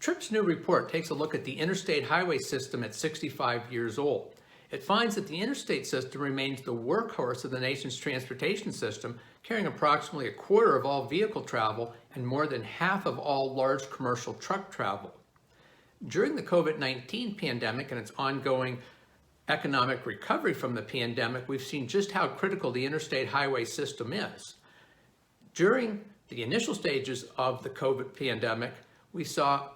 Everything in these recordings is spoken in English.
TRIP's new report takes a look at the interstate highway system at 65 years old. It finds that the interstate system remains the workhorse of the nation's transportation system, carrying approximately a quarter of all vehicle travel and more than half of all large commercial truck travel. During the COVID-19 pandemic and its ongoing economic recovery from the pandemic, we've seen just how critical the interstate highway system is. During the initial stages of the COVID pandemic, we saw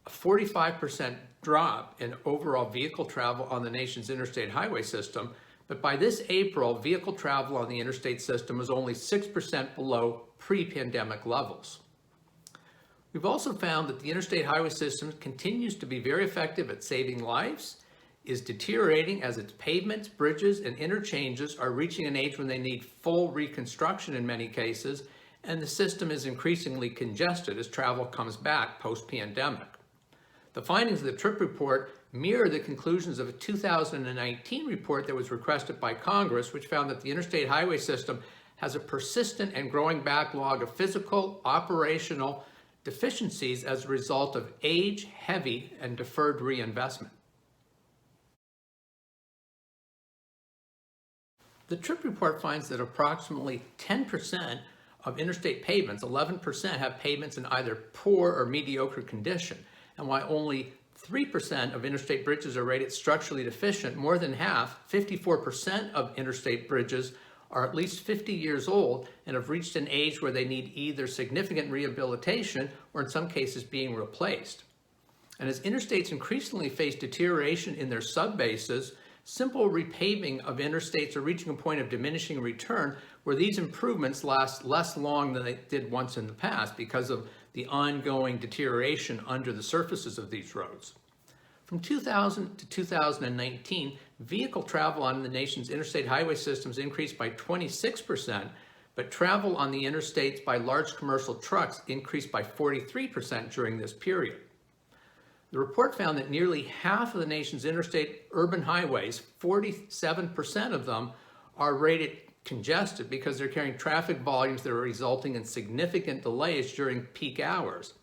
a 45% drop in overall vehicle travel on the nation's interstate highway system, but by this April, vehicle travel on the interstate system was only 6% below pre-pandemic levels. We've also found that the interstate highway system continues to be very effective at saving lives, is deteriorating as its pavements, bridges, and interchanges are reaching an age when they need full reconstruction in many cases, and the system is increasingly congested as travel comes back post-pandemic. The findings of the TRIP report mirror the conclusions of a 2019 report that was requested by Congress, which found that the interstate highway system has a persistent and growing backlog of physical, operational deficiencies as a result of age, heavy, and deferred reinvestment. The TRIP report finds that approximately 10% of interstate pavements, 11%, have pavements in either poor or mediocre condition. And while only 3% of interstate bridges are rated structurally deficient, more than half, 54% of interstate bridges are at least 50 years old and have reached an age where they need either significant rehabilitation or in some cases being replaced. And as interstates increasingly face deterioration in their subbases, simple repaving of interstates are reaching a point of diminishing return where these improvements last less long than they did once in the past because of the ongoing deterioration under the surfaces of these roads. From 2000 to 2019, vehicle travel on the nation's interstate highway systems increased by 26%, but travel on the interstates by large commercial trucks increased by 43% during this period. The report found that nearly half of the nation's interstate urban highways, 47% of them, are rated congested because they're carrying traffic volumes that are resulting in significant delays during peak hours.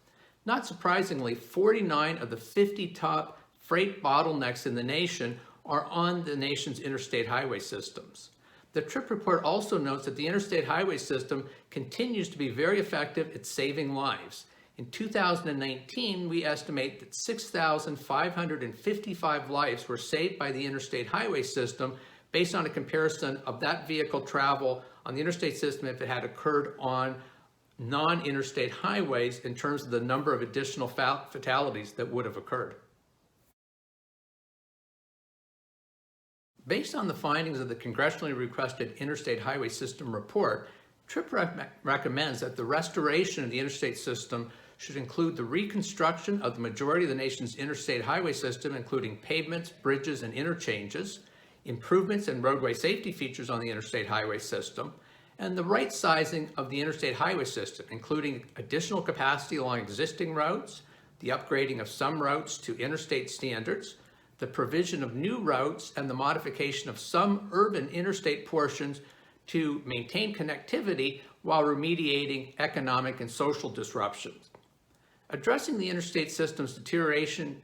Not surprisingly, 49 of the 50 top freight bottlenecks in the nation are on the nation's interstate highway systems. The TRIP report also notes that the interstate highway system continues to be very effective at saving lives. In 2019, we estimate that 6,555 lives were saved by the interstate highway system based on a comparison of that vehicle travel on the interstate system if it had occurred on non-interstate highways in terms of the number of additional fatalities that would have occurred. Based on the findings of the congressionally requested Interstate Highway System report, TRIP recommends that the restoration of the interstate system should include the reconstruction of the majority of the nation's interstate highway system, including pavements, bridges, and interchanges, improvements in roadway safety features on the interstate highway system, and the right sizing of the interstate highway system, including additional capacity along existing routes, the upgrading of some routes to interstate standards, the provision of new routes, and the modification of some urban interstate portions to maintain connectivity while remediating economic and social disruptions. Addressing the interstate system's deterioration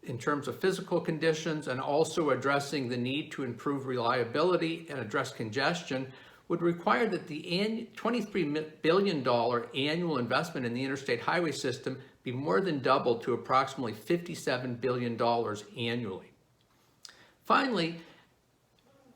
in terms of physical conditions and also addressing the need to improve reliability and address congestion would require that the $23 billion annual investment in the interstate highway system be more than doubled to approximately $57 billion annually. Finally,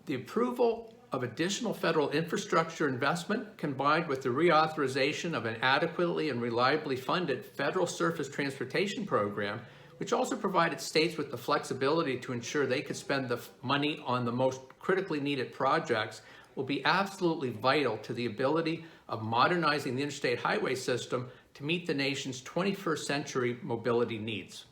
the approval of additional federal infrastructure investment combined with the reauthorization of an adequately and reliably funded federal surface transportation program, which also provided states with the flexibility to ensure they could spend the money on the most critically needed projects, will be absolutely vital to the ability of modernizing the interstate highway system to meet the nation's 21st century mobility needs.